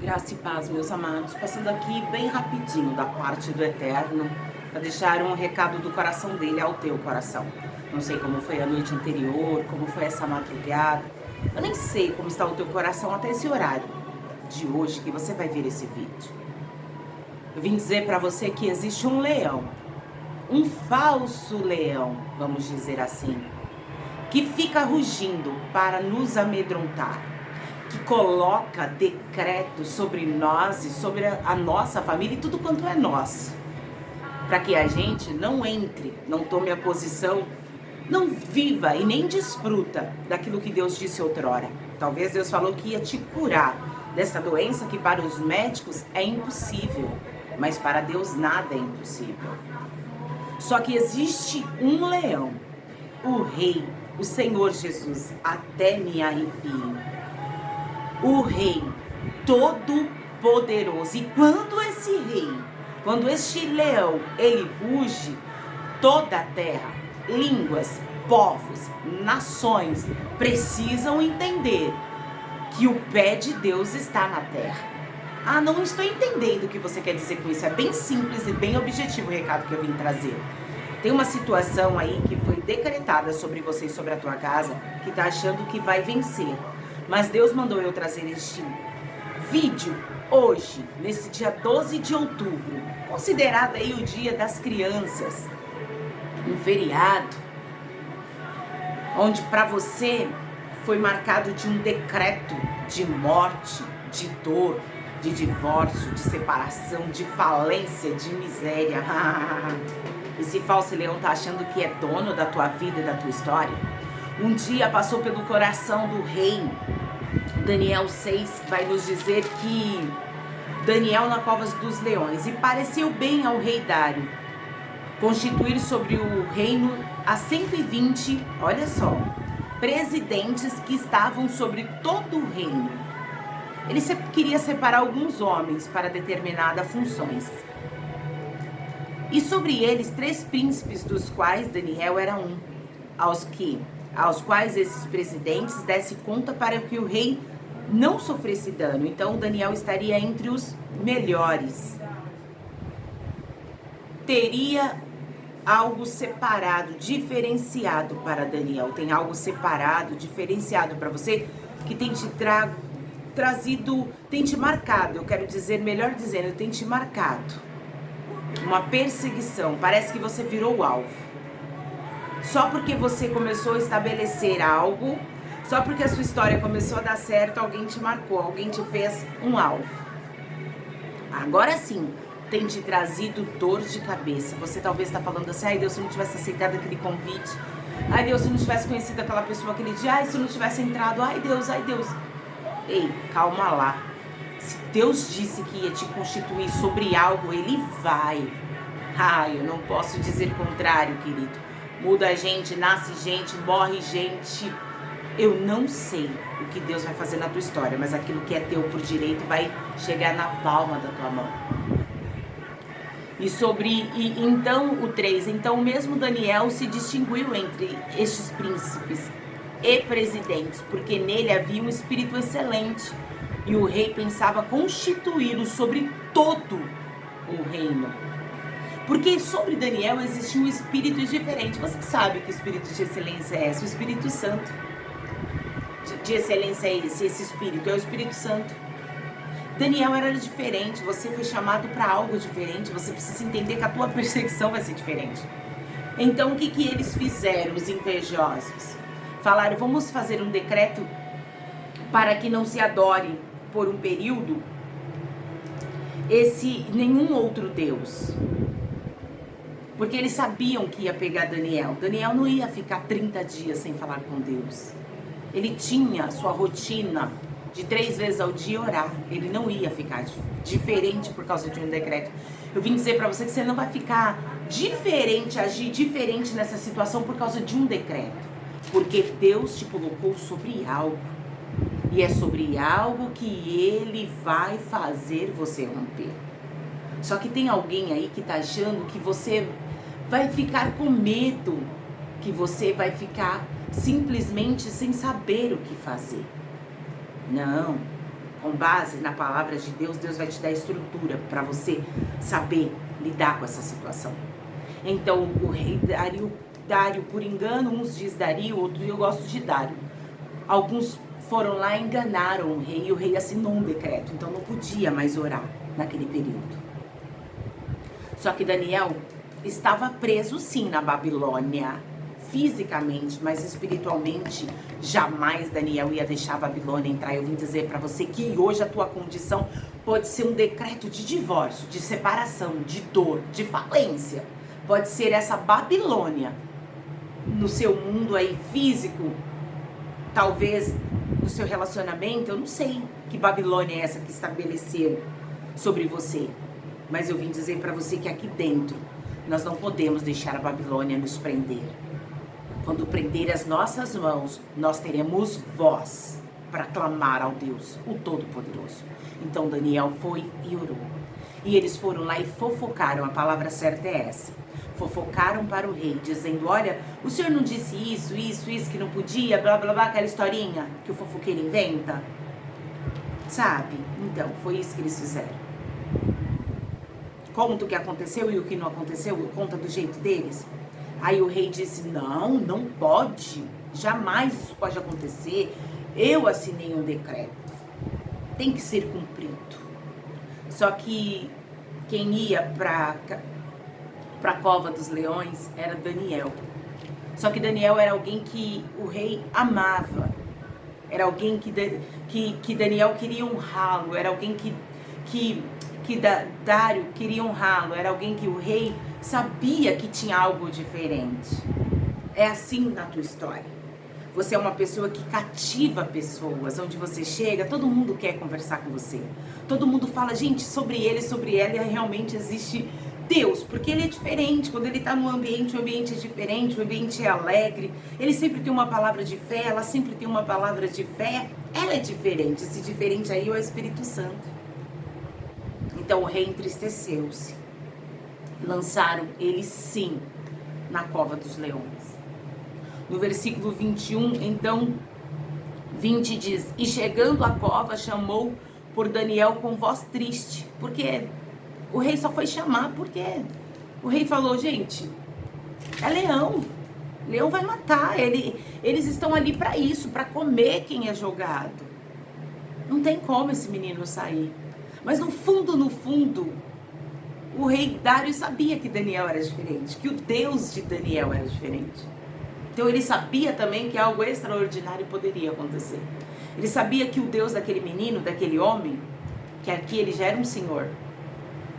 Graça e paz, meus amados. Passando aqui bem rapidinho da parte do Eterno para deixar um recado do coração dele ao teu coração. Não sei como foi a noite anterior, como foi essa madrugada. Eu nem sei como está o teu coração até esse horário de hoje que você vai ver esse vídeo. Eu vim dizer para você que existe um leão, um falso leão, vamos dizer assim, que fica rugindo para nos amedrontar, que coloca decretos sobre nós e sobre a nossa família e tudo quanto é nosso, para que a gente não entre, não tome a posição, não viva e nem desfruta daquilo que Deus disse outrora. Talvez Deus falou que ia te curar dessa doença que para os médicos é impossível, mas para Deus nada é impossível. Só que existe um leão, o Rei, o Senhor Jesus, até me arrepio. O Rei todo-poderoso. E quando este leão, ele ruge, toda a terra, línguas, povos, nações precisam entender que o pé de Deus está na terra. Ah, não estou entendendo o que você quer dizer com isso. É bem simples e bem objetivo o recado que eu vim trazer. Tem uma situação aí que foi decretada sobre você e sobre a tua casa, que tá achando que vai vencer. Mas Deus mandou eu trazer este vídeo hoje, nesse dia 12 de outubro, considerado aí o Dia das Crianças, um feriado, onde para você foi marcado de um decreto de morte, de dor, de divórcio, de separação, de falência, de miséria. Esse falso leão tá achando que é dono da tua vida e da tua história? Um dia passou pelo coração do rei. Daniel 6 vai nos dizer que Daniel na cova dos leões, e pareceu bem ao rei Dário constituir sobre o reino a 120, olha só, presidentes que estavam sobre todo o reino. Ele queria separar alguns homens para determinadas funções. E sobre eles 3 príncipes, dos quais Daniel era um, aos quais esses presidentes dessem conta para que o rei não sofresse dano. Então Daniel estaria entre os melhores. Teria algo separado, diferenciado para Daniel. Tem algo separado, diferenciado para você, que tem te trazido, tem te marcado, eu quero dizer, melhor dizendo, tem te marcado. Uma perseguição, parece que você virou o alvo. Só porque você começou a estabelecer algo, só porque a sua história começou a dar certo, alguém te marcou, alguém te fez um alvo. Agora sim, tem te trazido dor de cabeça. Você talvez está falando assim, ai Deus, se eu não tivesse aceitado aquele convite, ai Deus, se eu não tivesse conhecido aquela pessoa aquele dia, ai se eu não tivesse entrado, ai Deus, ai Deus. Ei, calma lá. Se Deus disse que ia te constituir sobre algo, Ele vai. Ai, eu não posso dizer contrário, querido. Muda gente, nasce gente, morre gente. Eu não sei o que Deus vai fazer na tua história, mas aquilo que é teu por direito vai chegar na palma da tua mão. Então o 3, então mesmo Daniel se distinguiu entre estes príncipes e presidentes, porque nele havia um espírito excelente, e o rei pensava constituí-lo sobre todo o reino. Porque sobre Daniel existe um espírito diferente. Você sabe que espírito de excelência é esse? O Espírito Santo. De excelência é esse espírito, é o Espírito Santo. Daniel era diferente, você foi chamado para algo diferente, você precisa entender que a tua perseguição vai ser diferente. Então o que eles fizeram, os invejosos? Falaram, vamos fazer um decreto para que não se adore por um período nenhum outro Deus. Porque eles sabiam que ia pegar Daniel. Daniel não ia ficar 30 dias sem falar com Deus. Ele tinha a sua rotina de 3 vezes ao dia orar. Ele não ia ficar diferente por causa de um decreto. Eu vim dizer para você que você não vai ficar diferente, agir diferente nessa situação por causa de um decreto. Porque Deus te colocou sobre algo. E é sobre algo que Ele vai fazer você romper. Só que tem alguém aí que tá achando que você vai ficar com medo, que você vai ficar simplesmente sem saber o que fazer. Não. com base na palavra de Deus, Deus vai te dar estrutura para você saber lidar com essa situação. Então o rei Dário por engano, uns diz Dario, outros eu gosto de Dário. Alguns foram lá e enganaram o rei, e o rei assinou um decreto, então não podia mais orar naquele período. Só que Daniel estava preso sim na Babilônia, fisicamente, mas espiritualmente jamais Daniel ia deixar a Babilônia entrar. Eu vim dizer para você que hoje a tua condição pode ser um decreto de divórcio, de separação, de dor, de falência. Pode ser essa Babilônia no seu mundo aí físico, talvez no seu relacionamento, eu não sei que Babilônia é essa que estabeleceu sobre você. Mas eu vim dizer para você que aqui dentro nós não podemos deixar a Babilônia nos prender. Quando prender as nossas mãos, nós teremos voz para clamar ao Deus, o Todo-Poderoso. Então Daniel foi e orou. E eles foram lá e fofocaram, a palavra certa é essa. Fofocaram para o rei, dizendo, olha, o senhor não disse isso, que não podia, blá, blá, blá, aquela historinha que o fofoqueiro inventa? Sabe? Então, foi isso que eles fizeram. Conta o que aconteceu e o que não aconteceu, conta do jeito deles. Aí o rei disse, não pode, jamais isso pode acontecer, eu assinei um decreto, tem que ser cumprido. Só que quem ia para a cova dos leões era Daniel. Só que Daniel era alguém que o rei amava, era alguém que Daniel queria honrá-lo, era alguém que Dário queria honrá-lo, era alguém que o rei sabia que tinha algo diferente. É assim na tua história. Você é uma pessoa que cativa pessoas, onde você chega, todo mundo quer conversar com você. Todo mundo fala, gente, sobre ela realmente existe Deus, porque ele é diferente. Quando ele está no ambiente, o ambiente é diferente, o ambiente é alegre. Ele sempre tem uma palavra de fé, ela sempre tem uma palavra de fé. Ela é diferente, esse diferente aí é o Espírito Santo. Então o rei entristeceu-se. Lançaram ele sim na cova dos leões. No versículo 21, então, 20 diz, e chegando à cova, chamou por Daniel com voz triste. Porque o rei só foi chamar porque o rei falou, gente, é leão. Leão vai matar. Eles estão ali para isso, para comer quem é jogado. Não tem como esse menino sair. Mas no fundo, o rei Dário sabia que Daniel era diferente, que o Deus de Daniel era diferente. Então ele sabia também que algo extraordinário poderia acontecer. Ele sabia que o Deus daquele menino, daquele homem, que aqui ele já era um senhor,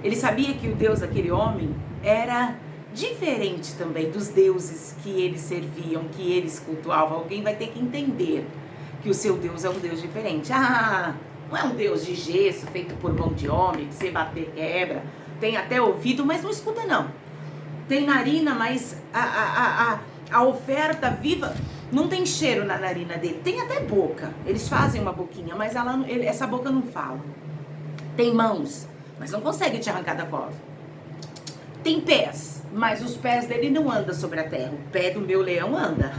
ele sabia que o Deus daquele homem era diferente também dos deuses que eles serviam, que eles cultuavam. Alguém vai ter que entender que o seu Deus é um Deus diferente. Não é um Deus de gesso, feito por mão de homem, que você bater quebra, tem até ouvido, mas não escuta não. Tem narina, mas a oferta viva não tem cheiro na narina dele. Tem até boca, eles fazem uma boquinha, mas essa boca não fala. Tem mãos, mas não consegue te arrancar da cova. Tem pés, mas os pés dele não andam sobre a terra. O pé do meu leão anda.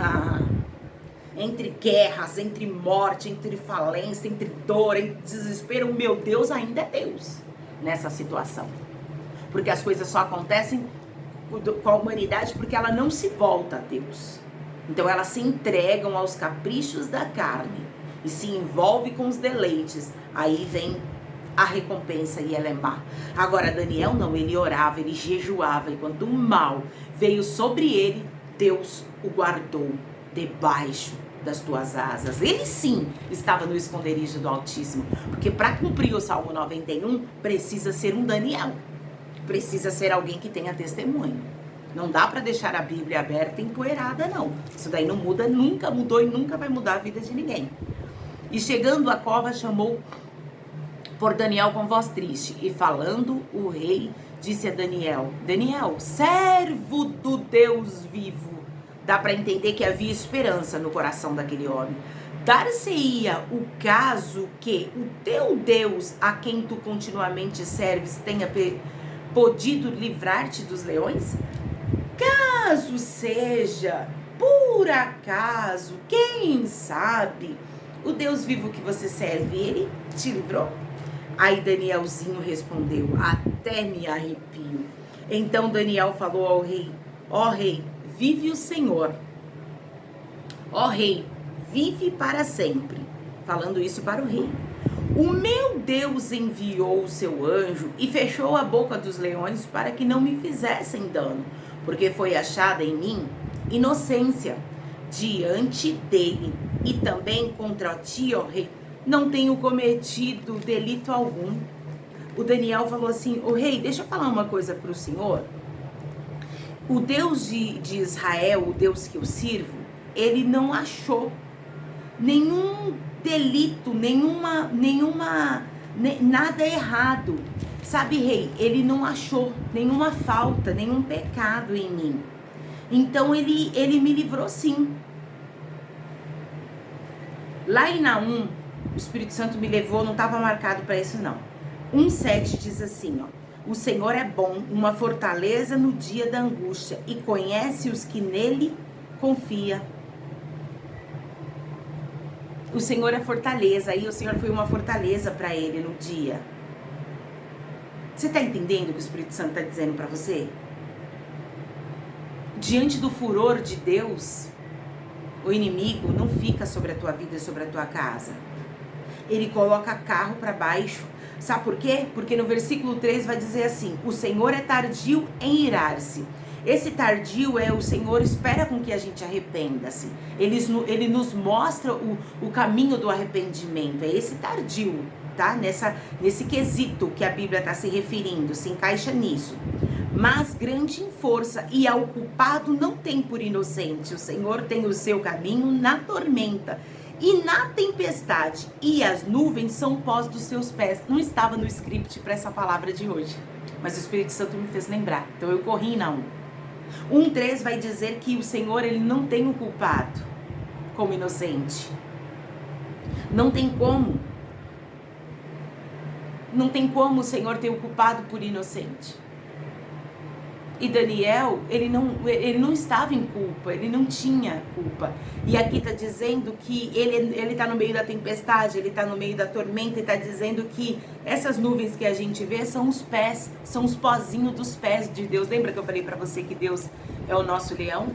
Entre guerras, entre morte, entre falência, entre dor, entre desespero, o meu Deus ainda é Deus nessa situação. Porque as coisas só acontecem com a humanidade porque ela não se volta a Deus. Então elas se entregam aos caprichos da carne e se envolve com os deleites. Aí vem a recompensa e ela é má. Agora Daniel não, ele orava, ele jejuava, e quando o mal veio sobre ele, Deus o guardou debaixo das tuas asas. Ele sim estava no esconderijo do Altíssimo, porque para cumprir o Salmo 91 precisa ser um Daniel, precisa ser alguém que tenha testemunho. Não dá para deixar a Bíblia aberta e empoeirada, não. Isso daí não muda, nunca mudou e nunca vai mudar a vida de ninguém. E chegando à cova, chamou por Daniel com voz triste, e falando o rei disse a Daniel, Daniel, servo do Deus vivo. Dá para entender que havia esperança no coração daquele homem. Dar-se-ia o caso que o teu Deus, a quem tu continuamente serves, tenha podido livrar-te dos leões? Caso seja, por acaso, quem sabe, O Deus vivo que você serve, ele te livrou? Aí Danielzinho respondeu: até me arrepio. Então Daniel falou ao rei: ó rei, vive o Senhor. Ó rei, vive para sempre. Falando isso para o rei. O meu Deus enviou o seu anjo e fechou a boca dos leões para que não me fizessem dano, porque foi achada em mim inocência diante dele. E também contra ti, ó rei, não tenho cometido delito algum. O Daniel falou assim: ô rei, deixa eu falar uma coisa para o senhor. O Deus de Israel, o Deus que eu sirvo, ele não achou nenhum delito, nada errado. Sabe, rei, ele não achou nenhuma falta, nenhum pecado em mim. Então ele me livrou sim. Lá em Naum, o Espírito Santo me levou, não estava marcado para isso não. 1:7 diz assim, ó: o Senhor é bom, uma fortaleza no dia da angústia, e conhece os que nele confia. O Senhor é fortaleza, aí o Senhor foi uma fortaleza para ele no dia. Você está entendendo o que o Espírito Santo está dizendo para você? Diante do furor de Deus, o inimigo não fica sobre a tua vida e sobre a tua casa. Ele coloca carro para baixo. Sabe por quê? Porque no versículo 3 vai dizer assim: o Senhor é tardio em irar-se. Esse tardio é o Senhor espera com que a gente arrependa-se. Ele nos mostra o caminho do arrependimento. É esse tardio, tá? Nesse quesito que a Bíblia está se referindo, se encaixa nisso. Mas grande em força, e ao culpado não tem por inocente. O Senhor tem o seu caminho na tormenta e na tempestade, e as nuvens são pós dos seus pés. Não estava no script para essa palavra de hoje, mas o Espírito Santo me fez lembrar, então eu corri na 1:3 vai dizer que o Senhor, ele não tem um culpado como inocente. Não tem como. Não tem como o Senhor ter o culpado por inocente. E Daniel, ele não estava em culpa, ele não tinha culpa. E aqui está dizendo que ele está no meio da tempestade, ele está no meio da tormenta, e está dizendo que essas nuvens que a gente vê são os pés, são os pozinhos dos pés de Deus. Lembra que eu falei para você que Deus é o nosso leão?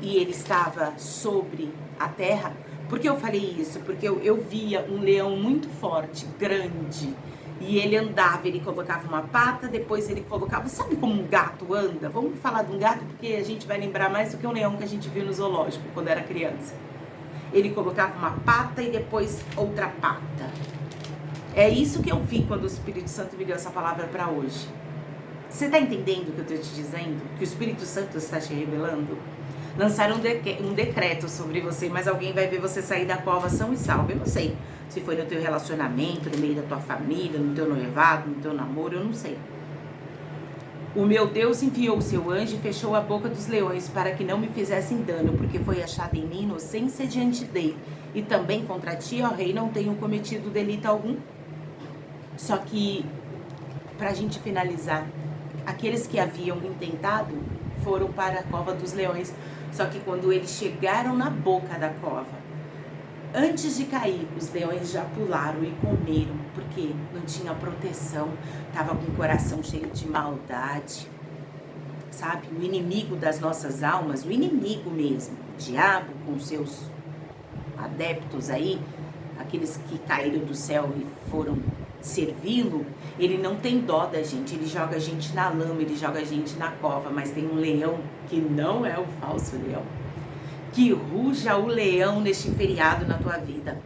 E ele estava sobre a terra? Por que eu falei isso? Porque eu via um leão muito forte, grande. E ele andava, ele colocava uma pata, depois ele colocava... Sabe como um gato anda? Vamos falar de um gato porque a gente vai lembrar mais do que um leão que a gente viu no zoológico quando era criança. Ele colocava uma pata e depois outra pata. É isso que eu vi quando o Espírito Santo me deu essa palavra para hoje. Você está entendendo o que eu estou te dizendo? Que o Espírito Santo está te revelando? Lançaram um decreto sobre você, mas alguém vai ver você sair da cova são e salvo. Eu não sei se foi no teu relacionamento, no meio da tua família, no teu noivado, no teu namoro, eu não sei. O meu Deus enviou o seu anjo e fechou a boca dos leões para que não me fizessem dano, porque foi achada em mim inocência diante dele. E também contra ti, ó rei, não tenho cometido delito algum. Só que, pra gente finalizar, aqueles que haviam intentado foram para a cova dos leões. Só que quando eles chegaram na boca da cova, antes de cair, os leões já pularam e comeram, porque não tinha proteção, estava com o coração cheio de maldade, sabe? O inimigo das nossas almas, o inimigo mesmo, o diabo com seus adeptos aí, aqueles que caíram do céu e foram servi-lo, ele não tem dó da gente, ele joga a gente na lama, ele joga a gente na cova, mas tem um leão que não é o falso leão. Que ruja o leão neste feriado na tua vida.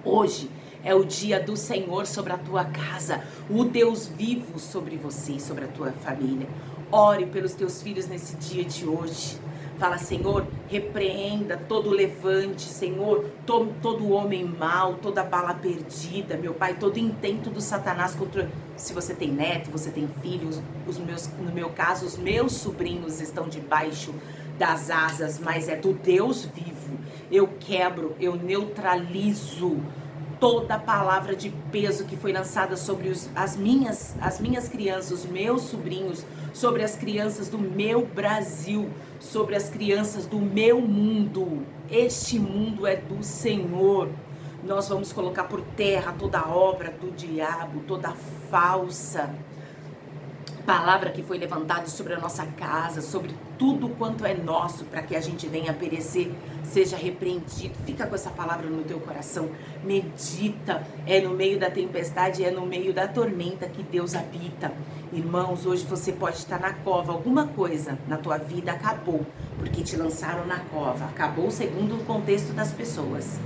Hoje é o dia do Senhor sobre a tua casa, o Deus vivo sobre você, sobre a tua família. Ore pelos teus filhos nesse dia de hoje. Fala, Senhor, repreenda todo levante, Senhor, todo homem mau, toda bala perdida, meu Pai, todo intento do Satanás contra... Se você tem neto, você tem filhos, no meu caso, os meus sobrinhos estão debaixo das asas, mas é do Deus vivo. Eu quebro, eu neutralizo toda palavra de peso que foi lançada sobre as minhas crianças, os meus sobrinhos, sobre as crianças do meu Brasil, sobre as crianças do meu mundo. Este mundo é do Senhor. Nós vamos colocar por terra toda obra do diabo, toda falsa palavra que foi levantada sobre a nossa casa, sobre tudo quanto é nosso, para que a gente venha a perecer, seja repreendido. Fica com essa palavra no teu coração, medita. É no meio da tempestade, é no meio da tormenta que Deus habita. Irmãos, hoje você pode estar na cova, alguma coisa na tua vida acabou, porque te lançaram na cova. Acabou segundo o contexto das pessoas,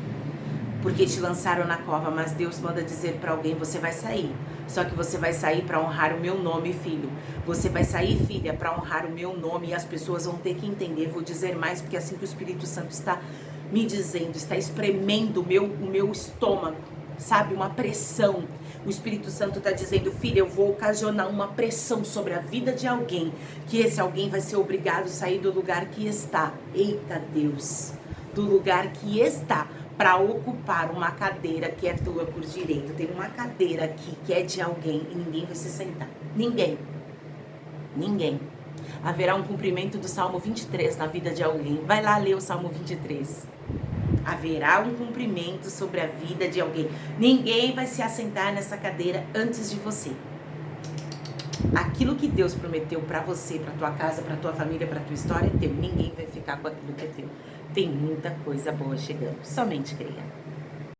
porque te lançaram na cova, mas Deus manda dizer para alguém, você vai sair. Só que você vai sair para honrar o meu nome, filho. Você vai sair, filha, para honrar o meu nome, e as pessoas vão ter que entender. Vou dizer mais, porque é assim que o Espírito Santo está me dizendo, está espremendo o meu estômago, sabe? Uma pressão. O Espírito Santo está dizendo, filha, eu vou ocasionar uma pressão sobre a vida de alguém, que esse alguém vai ser obrigado a sair do lugar que está. Eita Deus! Do lugar que está, para ocupar uma cadeira que é tua por direito. Tem uma cadeira aqui que é de alguém e ninguém vai se sentar. Ninguém. Ninguém. Haverá um cumprimento do Salmo 23 na vida de alguém. Vai lá ler o Salmo 23. Haverá um cumprimento sobre a vida de alguém. Ninguém vai se assentar nessa cadeira antes de você. Aquilo que Deus prometeu para você, para tua casa, para tua família, para tua história é teu. Ninguém vai ficar com aquilo que é teu. Tem muita coisa boa chegando. Somente creia.